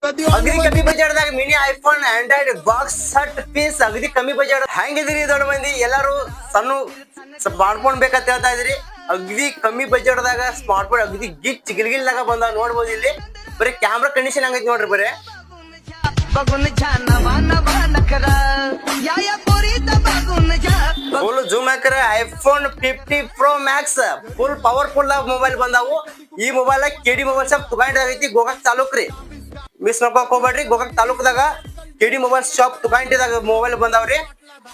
ಅಗದಿ ಕಮ್ಮಿ ಬಜೆಟ್ದಾಗ mini iPhone Android box ಸಟ್ piece ಅಗದಿ ಕಮ್ಮಿ ಬಜೆಟ್. ಹೆಂಗಿದ್ರಿ ದೊಡ್ಡ ಮಂದಿ ಎಲ್ಲಾರು ಸಣ್ಣ ಸ್ಮಾರ್ಟ್ ಫೋನ್ ಬೇಕಂತ ಹೇಳ್ತಾ ಇದ್ರಿ. ಅಗದಿ ಕಮ್ಮಿ ಬಜೆಟ್ದಾಗ ಸ್ಮಾರ್ಟ್ ಫೋನ್ ಅಗದಿ ಗಿಚ್ ಗಿಲ್ಗಿಲ್ದಾಗ ಬಂದ ನೋಡ್ಬೋದು. ಇಲ್ಲಿ ಬರೀ ಕ್ಯಾಮ್ರಾ ಕಂಡೀಷನ್ ಹಂಗೈತಿ ನೋಡ್ರಿ. ಬರೀ ಫುಲ್ ಜೂಮ್ ಹಾಕ್ರ iPhone 50 Pro Max full powerful mobile ಬಂದಾವು. ಈ ಮೊಬೈಲ್ ಕೆಡಿ ಮೊಬೈಲ್ ಶಾಪ್ ತುಗಾಂಡಿದಾಗೈತಿ ಗೋಕಾಕ್ ತಾಲೂಕ್ರಿ. ಮಿಸ್ ಮಾಡ್ಕೊಕ್ ಹೋಗ್ಬೇಡ್ರಿ. ಗೋಕಾಕ್ ತಾಲೂಕ್ದಾಗ ಕೆಡಿ ಮೊಬೈಲ್ ಶಾಪ್ ತುಗಾಂಡಿದಾಗ ಮೊಬೈಲ್ ಬಂದಾವ್ರಿ.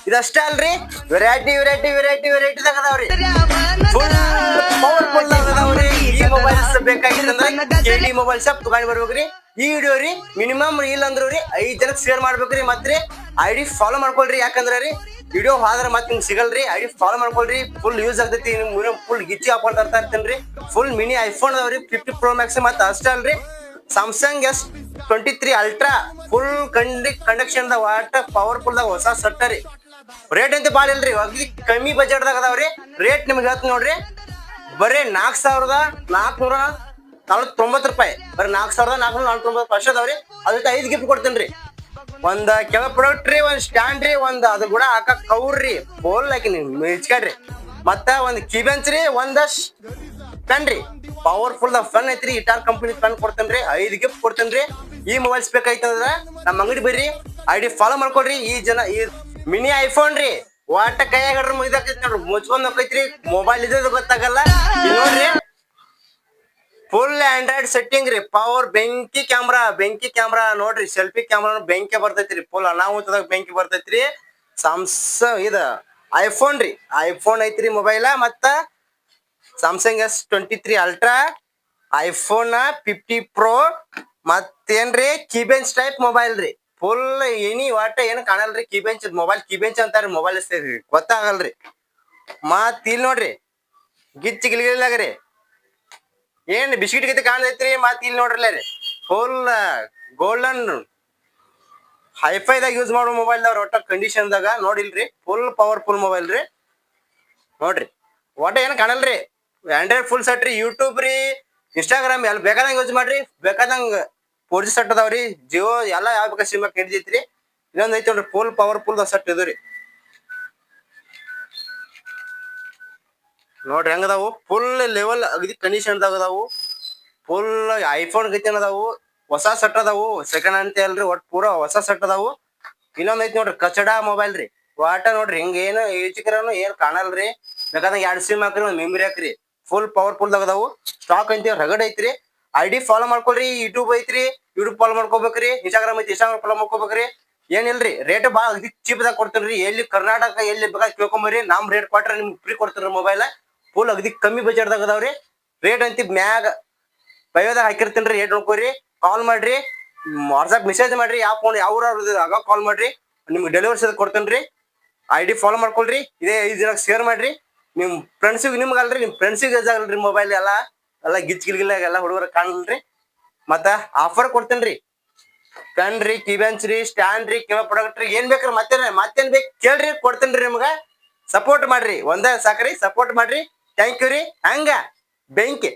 ಇದಷ್ಟೇ ಅಲ್ರಿ, ವೆರೈಟಿದಾಗ ಅದಾವ್ರಿ. ಫುಲ್ ಪವರ್ಫುಲ್ ಅದಾವ್ರಿ. ಈ ಮೊಬೈಲ್ಸ್ ಬೇಕಾಗಿತ್ತಂದ್ರ ಕೆಡಿ ಮೊಬೈಲ್ ಶಾಪ್ ತುಗಾಂಡಿ ಬರ್ಬೇಕ್ರಿ. ಈ ವಿಡಿಯೋ ರೀ ಮಿನಿಮಮ್ ಇಲ್ಲ ಅಂದ್ರು ರೀ 5 ಜನಕ್ಕೆ ಶೇರ್ ಮಾಡ್ಬೇಕ್ರಿ. ಮತ್ತೆ ಐಡಿ ಫಾಲೋ ಮಾಡ್ಕೊಳ್ರಿ. ಯಾಕಂದ್ರ ರೀ ವಿಡಿಯೋ ಹೋದ್ರ ಮತ್ತೆ ನಿಮ್ಗೆ ಸಿಗಲ್ರಿ. ಐಡಿ ಫಾಲೋ ಮಾಡ್ಕೊಳ್ರಿ. ಫುಲ್ ಯೂಸ್ ಆಗ್ತೈತಿ. ಫುಲ್ ಗಿಚ್ಚಿ ಹಾಕೊಂಡ್ ತರ್ತಾ ಇರ್ತೇನ್ರಿ. ಫುಲ್ ಮಿನಿ ಐಫೋನ್ ಅದಾವ್ರಿ 50 Pro Max. ಮತ್ತೆ ಅಷ್ಟೇ ಅಲ್ರಿ, Samsung S23 Ultra full conduction what powerful ದಾಗ ಹೊಸ ಸೆಟ್ ರೀ. ರೇಟ್ ಅಂತ ಬಾಳ ಇಲ್ರಿ, ಅಗದಿ ಕಮ್ಮಿ ಬಜೆಟ್ ದಾಗ ಅದಾವ್ರಿ. ರೇಟ್ ನಿಮ್ಗೆ ಹೇಳ್ತೀನಿ ನೋಡ್ರಿ, ಬರೀ 4,449 ರೂಪಾಯಿ. ಬರೀ 4,449 ಫಸ್ಟ್ ಅದಾವ್ರಿ. ಅದಕ್ಕೆ 5 ಗಿಫ್ಟ್ ಕೊಡ್ತೇನ್ರಿ. ಒಂದ್ ಕೆಳ ಪ್ರಾಡಕ್ಟ್ ರೀ, ಒಂದ್ ಸ್ಟ್ಯಾಂಡ್ ರೀ, ಒಂದ್ ಅದ್ರ ಕೂಡ ಹಾಕಕ್ ಕೌರ್ ರೀ, ಫೋಲ್ ಹಾಕಿ ಮಿಚ್ಕಾಡ್ರಿ. ಮತ್ತ ಒಂದ್ ಕೀಬೆಂಚ್ ರೀ, ಒಂದ್ ಪೆನ್ ರೀ, ಪವರ್ಫುಲ್ ಫೆನ್ ಐತ್ರಿ. ಇಟಾರ್ ಕಂಪನಿ ಪೆನ್ ಕೊಡ್ತೇನ್ರಿ. 5 ಗಿಫ್ಟ್ ಕೊಡ್ತೇನ್ರಿ. ಈ ಮೊಬೈಲ್ಸ್ ಬೇಕಾಯ್ತಂದ್ರ ನಮ್ಮ ಅಂಗಡಿ ಬರ್ರಿ, ಐಡಿ ಫಾಲೋ ಮಾಡ್ಕೊಡ್ರಿ. ಈ ಮಿನಿ ಐಫೋನ್ ರೀ ವಾಟ ಕೈಯಾಗ ಮುಗಿದಾಕೈತಿ ನೋಡ್ರಿ, ಮುಚ್ಕೊಂಡ್ ಹೋಗೈತ್ರಿ. ಮೊಬೈಲ್ ಇದ್ದ ಗೊತ್ತಾಗಲ್ಲ. ನೋಡ್ರಿ ಫುಲ್ ಆಂಡ್ರಾಯ್ಡ್ ಸೆಟ್ಟಿಂಗ್ ರೀ. ಪವರ್ ಬೆಂಕಿ ಕ್ಯಾಮ್ರಾ ನೋಡ್ರಿ. ಸೆಲ್ಫಿ ಕ್ಯಾಮ್ರಾ ಬೆಂಕಿ ಬರ್ತೈತ್ರಿ. ಫುಲ್ ಅನಾಹುತದಾಗ ಬೆಂಕಿ ಬರ್ತೈತ್ರಿ. ಸ್ಯಾಮ್ಸಂಗ್ ಇದ ಐಫೋನ್ ರೀ, ಐಫೋನ್ ಐತ್ರಿ ಮೊಬೈಲ. ಮತ್ತ Samsung S23 Ultra, iPhone 50 Pro, ಮತ್ತೇನ್ರಿ ಕೀಬೆಂಚ್ ಟೈಪ್ ಮೊಬೈಲ್ ರೀ. ಫುಲ್ ವಾಟ ಏನು ಕಾಣಲ್ರಿ. ಕೀಬೆಂಚ್ ಮೊಬೈಲ್ ಕೀಬೆಂಚ್ ಅಂತಾರ. ಮೊಬೈಲ್ ಗೊತ್ತಾಗಲ್ರಿ. ಮತ್ ಇಲ್ಲಿ ನೋಡ್ರಿ ಗಿಚ್ಚಿ ಗಿಲ್ಗಿಲ್ಲಾಗ್ರಿ ಏನ್ ಬಿಸ್ಕಿಟ್ ಗತಿ ಕಾಣತೈತ್ರಿ. ಮತ್ ಇಲ್ಲಿ ನೋಡ್ರಲ್ಲ ರೀ ಫುಲ್ ಗೋಲ್ಡನ್ ಹೈಫೈದಾಗ ಯೂಸ್ ಮಾಡೋ ಮೊಬೈಲ್ ದಾಗ ಒಟ್ಟ ಕಂಡೀಷನ್ ದಾಗ ನೋಡಿಲ್ರಿ. ಫುಲ್ ಪವರ್ಫುಲ್ ಮೊಬೈಲ್ ರೀ. ನೋಡ್ರಿ ಒಟ್ಟ ಏನ್ ಕಾಣಲ್ರಿ. ಆಂಡ್ರಾಯ್ಡ್ ಫುಲ್ ಸೆಟ್ ರೀ. ಯೂಟ್ಯೂಬ್ ರೀ, ಇನ್ಸ್ಟಾಗ್ರಾಮ್ ಎಲ್ಲ ಬೇಕಾದಂಗ ಯೂಸ್ ಮಾಡ್ರಿ. ಬೇಕಾದಂಗ 4G ಸೆಟ್ ಅದಾವ್ರಿ. ಜಿಯೋ ಎಲ್ಲ ಯಾವ ಬೇಕಾ ಸಿಮ್ ಹಿಡಿದೈತ್ರಿ. ಇದೊಂದ್ ಐತಿ ನೋಡ್ರಿ ಫುಲ್ ಪವರ್ಫುಲ್ ಸೆಟ್ ಇದು ರೀ. ನೋಡ್ರಿ ಹೆಂಗದಾವು. ಫುಲ್ ಲೆವೆಲ್ ಅಗದಿ ಕಂಡೀಷನ್ ದಾಗ ಅದಾವು. ಫುಲ್ ಐಫೋನ್ ಗತಿನ ಅದಾವು. ಹೊಸ ಸೆಟ್ ಅದಾವು. ಸೆಕೆಂಡ್ ಅಂತ ಅಲ್ರಿ, ಒಟ್ ಪೂರಾ ಹೊಸ ಸೆಟ್ ಅದಾವು. ಇನ್ನೊಂದ್ ಐತಿ ನೋಡ್ರಿ ಕಚಡಾ ಮೊಬೈಲ್ ರೀ. ವಾಟ ನೋಡ್ರಿ ಹಿಂಗ ಏನು ಈಚಿಕರನು ಏನ್ ಕಾಣಲ್ರಿ. ಬೇಕಾದಂಗ 2 ಸಿಮ್ ಹಾಕ್ರಿ, ಒಂದ್ ಮೆಮರಿ ಹಾಕ್ರಿ. ಫುಲ್ ಪವರ್ಫುಲ್ ದಾಗ ಅದಾವು. ಸ್ಟಾಕ್ ಐತಿ ರಗಡ್ ಐತ್ರಿ. ಐಡಿ ಫಾಲೋ ಮಾಡ್ಕೊಳ್ರಿ. ಯೂಟ್ಯೂಬ್ ಐತ್ರಿ, ಯೂಟ್ಯೂಬ್ ಫಾಲೋ ಮಾಡ್ಕೋಬೇಕ್ರಿ. ಇನ್ಸ್ಟಾಗ್ರಾಮ್ ಐತಿ, ಇನ್ಸ್ಟಾಗ್ರಾಮ್ ಫಾಲೋ ಮಾಡ್ಕೋಬೇಕ್ರಿ. ಏನಿಲ್ರಿ ರೇಟ್ ಬಾಳ ಅಗದಿ ಚೀಪ್ ದಾಗ ಕೊಡ್ತೇನ್ರಿ. ಎಲ್ಲಿ ಕರ್ನಾಟಕ ಎಲ್ಲಿ ಬೇಕಾದ್ ಕೇಳ್ಕೊಂಬರ್ರಿ. ನಮ್ ರೇಟ್ ಕೊಟ್ರೆ ನಿಮ್ಗೆ ಫ್ರೀ ಕೊಡ್ತೀರಿ ಮೊಬೈಲ್. ಫುಲ್ ಅಗದಿ ಕಮ್ಮಿ ಬಜೆಟ್ ದಾಗ ಅದಾವ್ರಿ. ರೇಟ್ ಅಂತಿ ಮ್ಯಾಗ ಬಯೋದಾಗ ಹಾಕಿರ್ತೇನ್ರಿ. ರೇಟ್ ನೋಡ್ಕೋರಿ. ಕಾಲ್ ಮಾಡ್ರಿ, ವಾಟ್ಸ್ಆಪ್ ಮೆಸೇಜ್ ಮಾಡ್ರಿ. ಯಾವ ಫೋನ್ ಯಾವ ಆಗ ಕಾಲ್ ಮಾಡ್ರಿ, ನಿಮ್ಗೆ ಡೆಲಿವರಿ ಕೊಡ್ತೇನ್ರಿ. ಐಡಿ ಫಾಲೋ ಮಾಡ್ಕೊಳ್ರಿ. ಇದೇ 5 ಜನಕ್ಕೆ ಶೇರ್ ಮಾಡ್ರಿ. ನಿಮ್ ಫ್ರೆಂಡ್ಸಿಗೆ ನಿಮ್ಗೆ ಅಲ್ರಿ, ನಿಮ್ ಫ್ರೆಂಡ್ಸಿಗೆ ಯೂಸ್ ಆಗಲ್ರಿ ಮೊಬೈಲ್. ಎಲ್ಲ ಗಿಚ್ ಗಿಲ್ಗಿಲ್ಲ ಎಲ್ಲ ಹುಡುಗರ ಕಾಣಲ್ರಿ. ಮತ್ತ ಆಫರ್ ಕೊಡ್ತೇನ್ರಿ. ಪೆನ್ ರೀ, ಕೀಬೆಂಚ್ ರೀ, ಸ್ಟ್ಯಾಂಡ್ ರೀ, ಕೆಲ ಪ್ರಾಡಕ್ಟ್ ರೀ, ಏನ್ ಬೇಕ್ರಿ ಮತ್ತೇನ್ ಬೇಕು ಕೇಳ್ರಿ, ಕೊಡ್ತೇನ್ರಿ. ನಿಮ್ಗ ಸಪೋರ್ಟ್ ಮಾಡ್ರಿ. ಒಂದೇ ಸಾಕ್ರಿ, ಸಪೋರ್ಟ್ ಮಾಡ್ರಿ. ಥ್ಯಾಂಕ್ ಯು ರೀ. ಹಂಗ ಬೆಂಕಿ